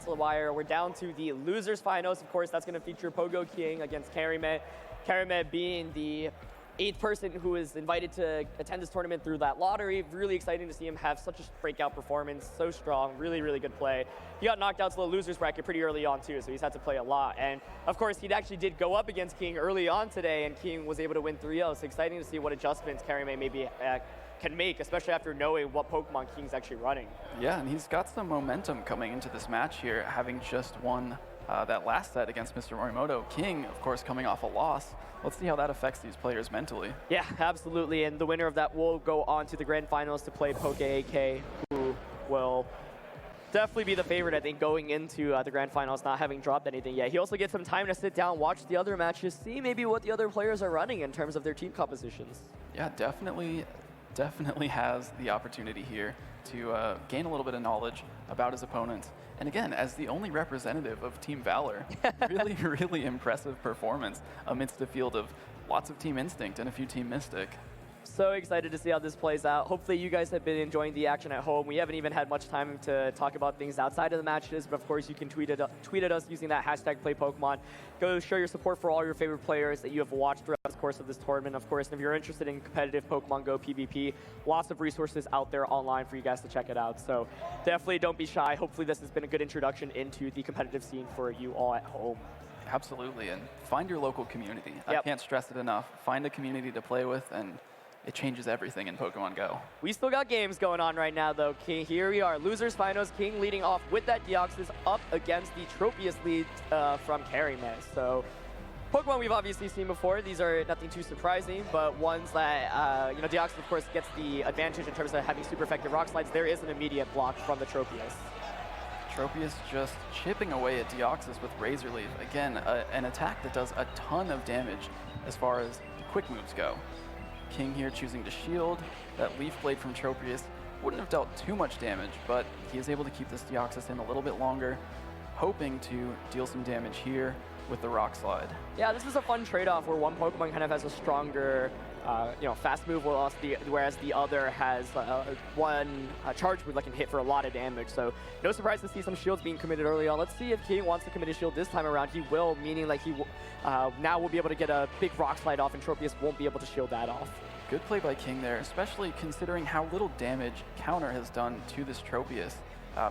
the wire. We're down to the losers finals. Of course, that's going to feature Pogokieng against Carrymeh. Carrymeh being the 8th person who is invited to attend this tournament through that lottery. Really exciting to see him have such a breakout performance, so strong, really, really good play. He got knocked out to the losers bracket pretty early on too, so he's had to play a lot. And of course, he actually did go up against King early on today, and King was able to win 3-0. So exciting to see what adjustments Carrymeh maybe can make, especially after knowing what Pokemon King's actually running. Yeah, and he's got some momentum coming into this match here, having just won that last set against Mr. Morimoto. King, of course, coming off a loss. Let's see how that affects these players mentally. Yeah, absolutely. And the winner of that will go on to the grand finals to play Pogokieng, who will definitely be the favorite, I think, going into the grand finals, not having dropped anything yet. He also gets some time to sit down, watch the other matches, see maybe what the other players are running in terms of their team compositions. Yeah, definitely has the opportunity here to gain a little bit of knowledge about his opponents. And again, as the only representative of Team Valor, really, really impressive performance amidst a field of lots of Team Instinct and a few Team Mystic. So excited to see how this plays out. Hopefully you guys have been enjoying the action at home. We haven't even had much time to talk about things outside of the matches, but of course you can tweet at us using that hashtag #PlayPokemon. Go show your support for all your favorite players that you have watched throughout the course of this tournament. Of course, and if you're interested in competitive Pokemon Go PvP, lots of resources out there online for you guys to check it out. So definitely don't be shy. Hopefully this has been a good introduction into the competitive scene for you all at home. Absolutely, and find your local community. Yep. I can't stress it enough. Find a community to play with, and it changes everything in Pokemon Go. We still got games going on right now, though. King, here we are, losers finals. King leading off with that Deoxys up against the Tropius lead from Carrymeh. So Pokemon we've obviously seen before. These are nothing too surprising, but ones that, Deoxys, of course, gets the advantage in terms of having super effective rock slides. There is an immediate block from the Tropius. Tropius just chipping away at Deoxys with Razor Leaf. Again, an attack that does a ton of damage as far as quick moves go. King here choosing to shield. That Leaf Blade from Tropius wouldn't have dealt too much damage, but he is able to keep this Deoxys in a little bit longer, hoping to deal some damage here with the Rock Slide. Yeah, this is a fun trade-off where one Pokemon kind of has a stronger fast move, whereas the other has one charge move that can hit for a lot of damage. So no surprise to see some shields being committed early on. Let's see if King wants to commit a shield this time around. He will, meaning like he now will be able to get a big Rock Slide off, and Tropius won't be able to shield that off. Good play by King there, especially considering how little damage Counter has done to this Tropius.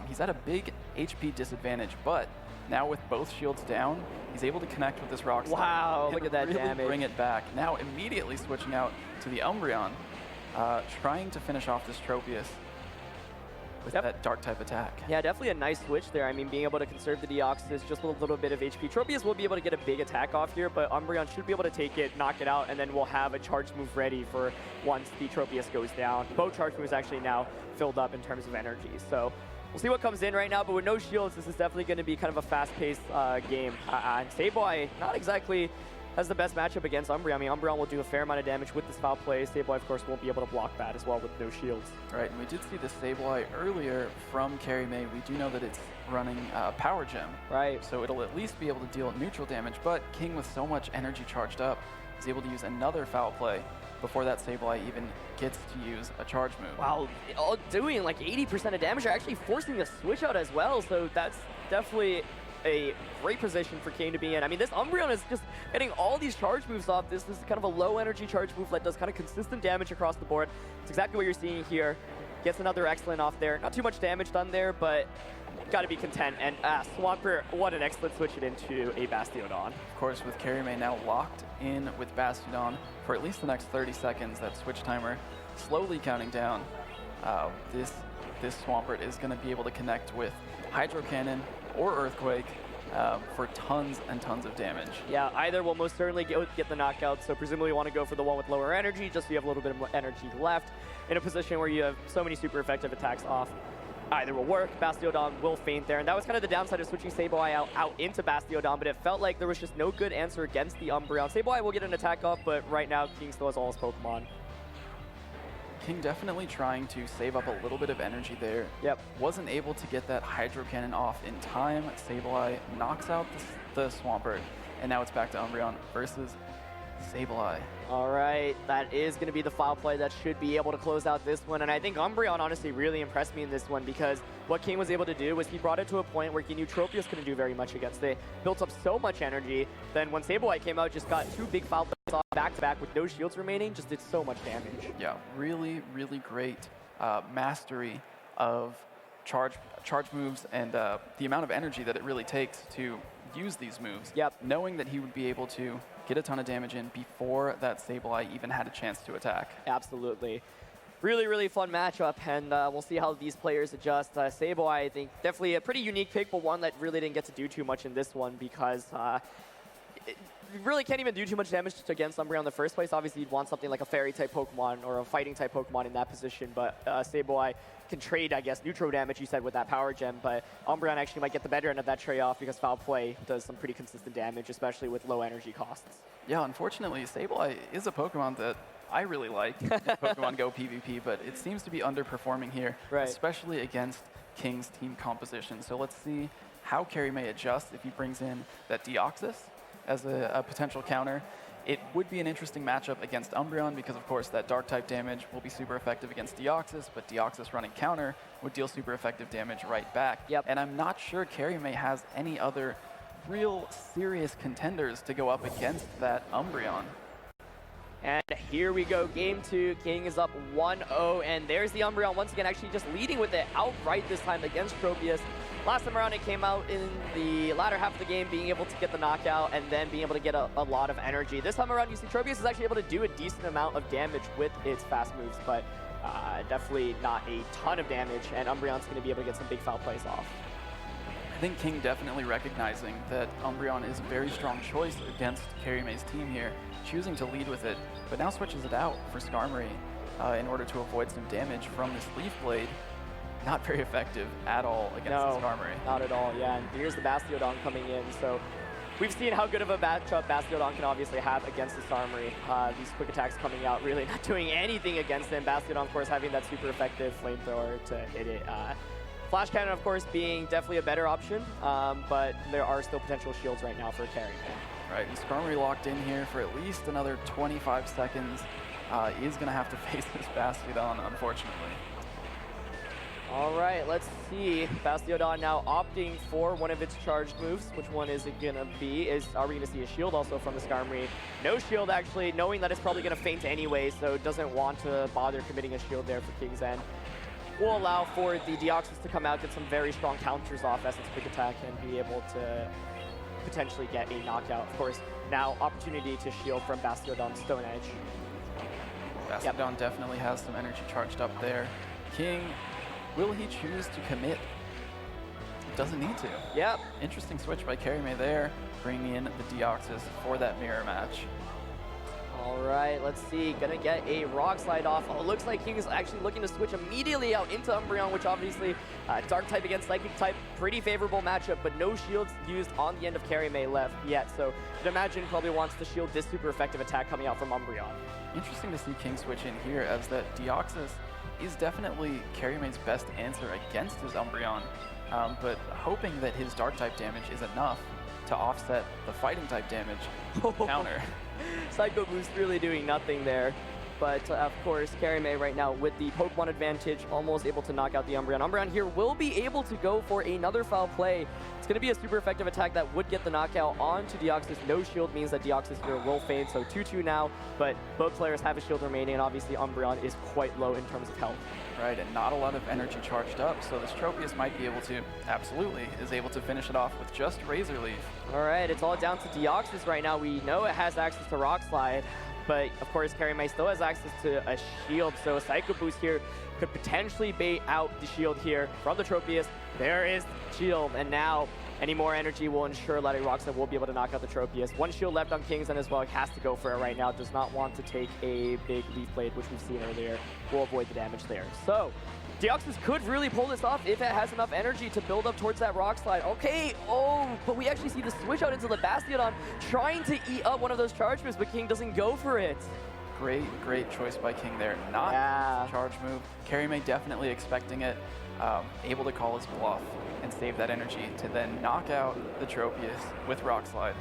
He's at a big HP disadvantage, but now with both shields down, he's able to connect with this Rock Slide. Wow, look at that really damage. Bring it back. Now immediately switching out to the Umbreon, trying to finish off this Tropius with that Dark type attack. Yeah, definitely a nice switch there. I mean, being able to conserve the Deoxys, just with a little bit of HP. Tropius will be able to get a big attack off here, but Umbreon should be able to take it, knock it out, and then we'll have a charge move ready for once the Tropius goes down. Both charge moves actually now filled up in terms of energy. So we'll see what comes in right now, but with no shields, this is definitely going to be kind of a fast-paced game. And Sableye, not exactly has the best matchup against Umbreon. I mean, Umbreon will do a fair amount of damage with this foul play. Sableye, of course, won't be able to block that as well with no shields. Right, and we did see the Sableye earlier from Carrymeh. We do know that it's running Power Gem. Right. So it'll at least be able to deal neutral damage, but King, with so much energy charged up, is able to use another foul play before that Sableye even gets to use a charge move. Wow, doing like 80% of damage, are actually forcing the switch out as well, so that's definitely a great position for King to be in. I mean, this Umbreon is just getting all these charge moves off. This is kind of a low energy charge move that does kind of consistent damage across the board. It's exactly what you're seeing here. Gets another excellent off there. Not too much damage done there, but got to be content. And Swampert, what an excellent switch it into a Bastiodon. Of course, with Carrymeh now locked in with Bastiodon for at least the next 30 seconds, that switch timer slowly counting down. This Swampert is going to be able to connect with Hydro Cannon or Earthquake for tons and tons of damage. Yeah, either will most certainly get the knockout, so presumably you want to go for the one with lower energy, just so you have a little bit of energy left in a position where you have so many super effective attacks off. Either will work. Bastiodon will faint there, and that was kind of the downside of switching Sableye out into Bastiodon, but it felt like there was just no good answer against the Umbreon. Sableye will get an attack off, but right now King still has all his Pokemon. King definitely trying to save up a little bit of energy there. Yep. Wasn't able to get that Hydro Cannon off in time. Sableye knocks out the Swampert, and now it's back to Umbreon versus Sableye. All right, that is going to be the foul play that should be able to close out this one. And I think Umbreon honestly really impressed me in this one because what King was able to do was he brought it to a point where he knew Tropius couldn't do very much against it. Built up so much energy. Then when Sableye came out, just got 2 big foul plays off back-to-back with no shields remaining, just did so much damage. Yeah, really, really great mastery of charge moves and the amount of energy that it really takes to use these moves. Yep. Knowing that he would be able to get a ton of damage in before that Sableye even had a chance to attack. Absolutely. Really, really fun matchup, and we'll see how these players adjust. Sableye, I think, definitely a pretty unique pick, but one that really didn't get to do too much in this one because you really can't even do too much damage against Umbreon in the first place. Obviously, you'd want something like a Fairy-type Pokemon or a Fighting-type Pokemon in that position, but Sableye can trade, I guess, neutral damage, you said, with that Power Gem, but Umbreon actually might get the better end of that trade-off because Foul Play does some pretty consistent damage, especially with low energy costs. Yeah, unfortunately, Sableye is a Pokemon that I really like in Pokemon Go PvP, but it seems to be underperforming here, right, especially against King's team composition. So let's see how Carrymeh adjusts if he brings in that Deoxys as a potential counter. It would be an interesting matchup against Umbreon because, of course, that Dark-type damage will be super effective against Deoxys, but Deoxys running counter would deal super effective damage right back. Yep. And I'm not sure Carrymeh has any other real serious contenders to go up against that Umbreon. And here we go, game 2. King is up 1-0, and there's the Umbreon once again actually just leading with it outright this time against Tropius. Last time around, it came out in the latter half of the game, being able to get the knockout and then being able to get a lot of energy. This time around, you see Tropius is actually able to do a decent amount of damage with its fast moves, but definitely not a ton of damage, and Umbreon's going to be able to get some big foul plays off. I think King definitely recognizing that Umbreon is a very strong choice against Carrymeh's team here, choosing to lead with it, but now switches it out for Skarmory in order to avoid some damage from this Leaf Blade. Not very effective at all against the Skarmory. Not at all, yeah. And here's the Bastiodon coming in, so we've seen how good of a matchup Bastiodon can obviously have against the Skarmory. These quick attacks coming out, really not doing anything against him. Bastiodon, of course, having that super effective flamethrower to hit it. Flash Cannon, of course, being definitely a better option, but there are still potential shields right now for Carrymeh. Right, and Skarmory locked in here for at least another 25 seconds. Is going to have to face this Bastiodon, unfortunately. All right, let's see. Bastiodon now opting for one of its charged moves. Which one is it gonna be? Are we gonna see a shield also from the Skarmory? No shield, actually, knowing that it's probably gonna faint anyway, so it doesn't want to bother committing a shield there for King's End. Will allow for the Deoxys to come out, get some very strong counters off as its quick attack, and be able to potentially get a knockout. Of course, now opportunity to shield from Bastiodon's Stone Edge. Bastiodon definitely has some energy charged up there. King, will he choose to commit? Doesn't need to. Yep. Interesting switch by Carrymeh there, bringing in the Deoxys for that mirror match. All right, let's see. Gonna get a Rock Slide off. Oh, looks like King is actually looking to switch immediately out into Umbreon, which obviously Dark type against Psychic type, pretty favorable matchup, but no shields used on the end of Carrymeh left yet. So I'd imagine probably wants to shield this super effective attack coming out from Umbreon. Interesting to see King switch in here, as that Deoxys is definitely Carrymeh's best answer against his Umbreon, but hoping that his Dark type damage is enough to offset the Fighting type damage counter. Psycho Boost really doing nothing there. But of course, Carrymeh right now with the Pokemon advantage, almost able to knock out the Umbreon. Umbreon here will be able to go for another foul play. It's going to be a super effective attack that would get the knockout onto Deoxys. No shield means that Deoxys here will fade, so 2-2 now. But both players have a shield remaining, and obviously Umbreon is quite low in terms of health. Right, and not a lot of energy charged up, so this Tropius might be able to, absolutely, is able to finish it off with just Razor Leaf. All right, it's all down to Deoxys right now. We know it has access to Rock Slide, but of course Carrymeh still has access to a shield, so a Psycho Boost here could potentially bait out the shield here from the Tropius. There is the shield, and now any more energy will ensure that a Rock Slide will be able to knock out the Tropius. One shield left on King's End as well. He has to go for it right now. Does not want to take a big Leaf Blade, which we've seen earlier. Will avoid the damage there. So Deoxys could really pull this off if it has enough energy to build up towards that Rock Slide. Okay, but we actually see the switch out into the Bastiodon, trying to eat up one of those charge moves, but King doesn't go for it. Great choice by King there. Not a charge move. Carrymeh definitely expecting it, able to call his bluff and save that energy to then knock out the Tropius with Rock Slide.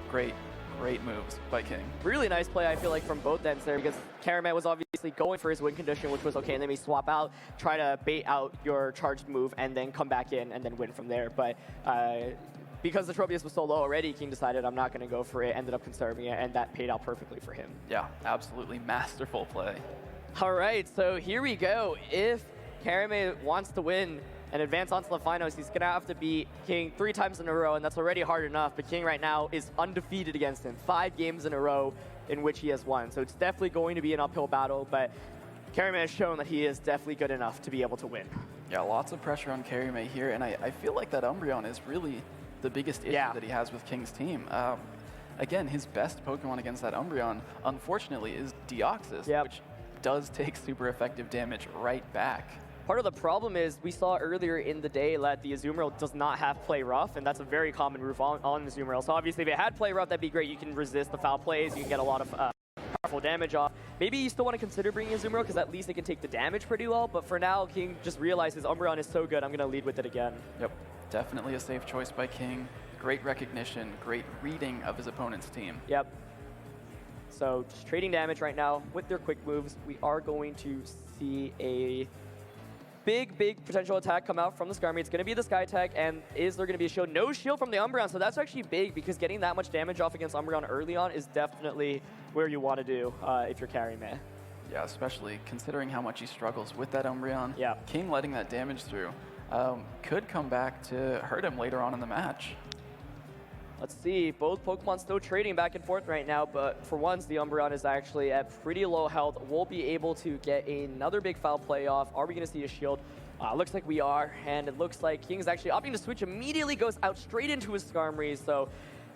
Great Great moves by King. Really nice play, I feel like, from both ends there, because Carrymeh was obviously going for his win condition, which was okay, and then we swap out, try to bait out your charged move, and then come back in and then win from there. But because the Tropius was so low already, King decided I'm not going to go for it, ended up conserving it, and that paid out perfectly for him. Yeah, absolutely masterful play. All right, so here we go. If Carrymeh wants to win and advance onto the finals, he's going to have to beat King 3 times in a row, and that's already hard enough. But King right now is undefeated against him, 5 games in a row in which he has won. So it's definitely going to be an uphill battle, but Carrymeh has shown that he is definitely good enough to be able to win. Yeah, lots of pressure on Carrymeh here, and I feel like that Umbreon is really the biggest issue that he has with King's team. Again, his best Pokemon against that Umbreon, unfortunately, is Deoxys, which does take super effective damage right back. Part of the problem is we saw earlier in the day that the Azumarill does not have Play Rough, and that's a very common move on Azumarill. So obviously if it had Play Rough, that'd be great. You can resist the foul plays, you can get a lot of powerful damage off. Maybe you still want to consider bringing Azumarill because at least it can take the damage pretty well, but for now, King just realizes Umbreon is so good, I'm going to lead with it again. Yep, definitely a safe choice by King. Great recognition, great reading of his opponent's team. Yep. So just trading damage right now with their quick moves. We are going to see a big potential attack come out from the Skarmory. It's going to be the Sky Attack, and is there going to be a shield? No shield from the Umbreon, so that's actually big because getting that much damage off against Umbreon early on is definitely where you want to do if you're Carrymeh. Yeah, especially considering how much he struggles with that Umbreon. Yeah. King letting that damage through could come back to hurt him later on in the match. Let's see, both Pokemon still trading back and forth right now, but for once, the Umbreon is actually at pretty low health. We'll be able to get another big foul play off. Are we going to see a shield? Looks like we are, and it looks like King is actually opting to switch immediately, goes out straight into his Skarmory, so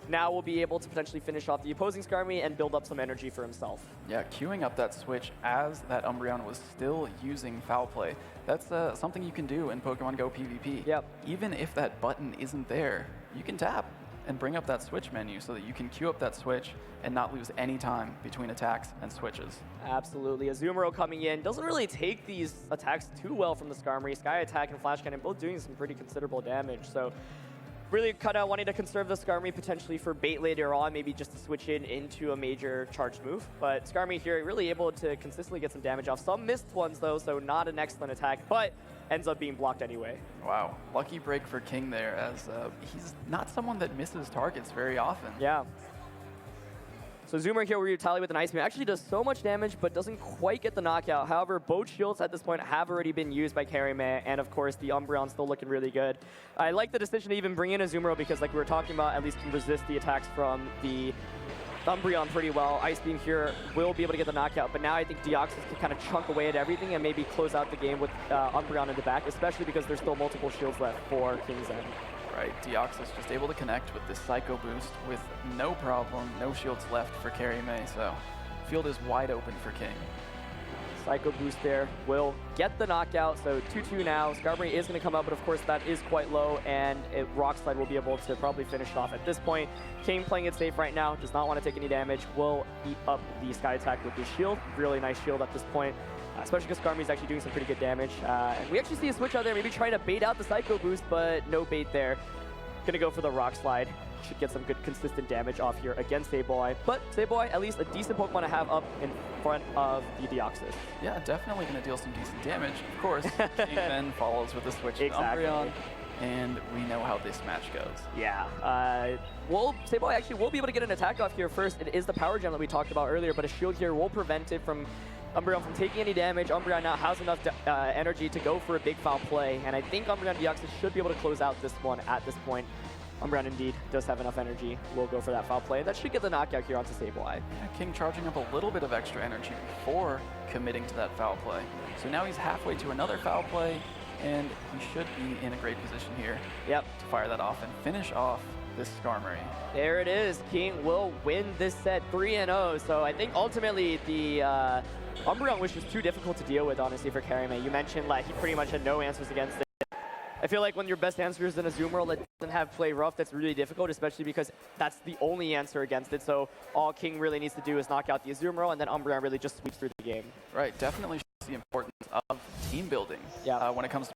now we'll be able to potentially finish off the opposing Skarmory and build up some energy for himself. Yeah, queuing up that switch as that Umbreon was still using foul play. That's something you can do in Pokemon Go PvP. Yep. Even if that button isn't there, you can tap and bring up that switch menu so that you can queue up that switch and not lose any time between attacks and switches. Absolutely. Azumarill coming in doesn't really take these attacks too well from the Skarmory. Sky Attack and Flash Cannon both doing some pretty considerable damage. So really kind of wanting to conserve the Skarmory potentially for bait later on, maybe just to switch into a major charged move. But Skarmory here really able to consistently get some damage off. Some missed ones though, so not an excellent attack, but ends up being blocked anyway. Wow, lucky break for King there, as he's not someone that misses targets very often. Yeah. So Zoomer here, where you tally with an Ice Beam, actually does so much damage, but doesn't quite get the knockout. However, both shields at this point have already been used by Carrymeh, and of course, the Umbreon still looking really good. I like the decision to even bring in Azumarill because, like we were talking about, at least can resist the attacks from the Umbreon pretty well. Ice Beam here will be able to get the knockout, but now I think Deoxys can kind of chunk away at everything and maybe close out the game with Umbreon in the back, especially because there's still multiple shields left for King's End. Right, Deoxys just able to connect with this Psycho Boost with no problem, no shields left for Carrymeh, so field is wide open for King. Psycho Boost there will get the knockout, so 2-2 now. Skarmory is going to come up, but of course that is quite low, and Rock Slide will be able to probably finish off at this point. King playing it safe right now, does not want to take any damage, will eat up the Sky Attack with his shield. Really nice shield at this point, especially because Skarmory is actually doing some pretty good damage. And we actually see a switch out there, maybe trying to bait out the Psycho Boost, but no bait there. Gonna go for the Rock Slide. Should get some good consistent damage off here against Sableye. But Sableye, at least a decent Pokemon to have up in front of the Deoxys. Yeah, definitely going to deal some decent damage. Of course, King then follows with the switch to Exactly. Umbreon, and we know how this match goes. Yeah. Sableye actually will be able to get an attack off here first. It is the Power Gem that we talked about earlier, but a shield here will prevent it from Umbreon from taking any damage. Umbreon now has enough energy to go for a big foul play, and I think Umbreon Deoxys should be able to close out this one at this point. Umbreon indeed does have enough energy. We'll go for that foul play. That should get the knockout here onto Sableye. Yeah, King charging up a little bit of extra energy before committing to that foul play. So now he's halfway to another foul play, and he should be in a great position here to fire that off and finish off this Skarmory. There it is. King will win this set 3-0. So I think ultimately the Umbreon was just too difficult to deal with, honestly, for Carrymeh. You mentioned like he pretty much had no answers against it. I feel like when your best answer is an Azumarill that doesn't have Play Rough, that's really difficult, especially because that's the only answer against it. So all King really needs to do is knock out the Azumarill, and then Umbreon really just sweeps through the game. Right, definitely shows the importance of team building when it comes to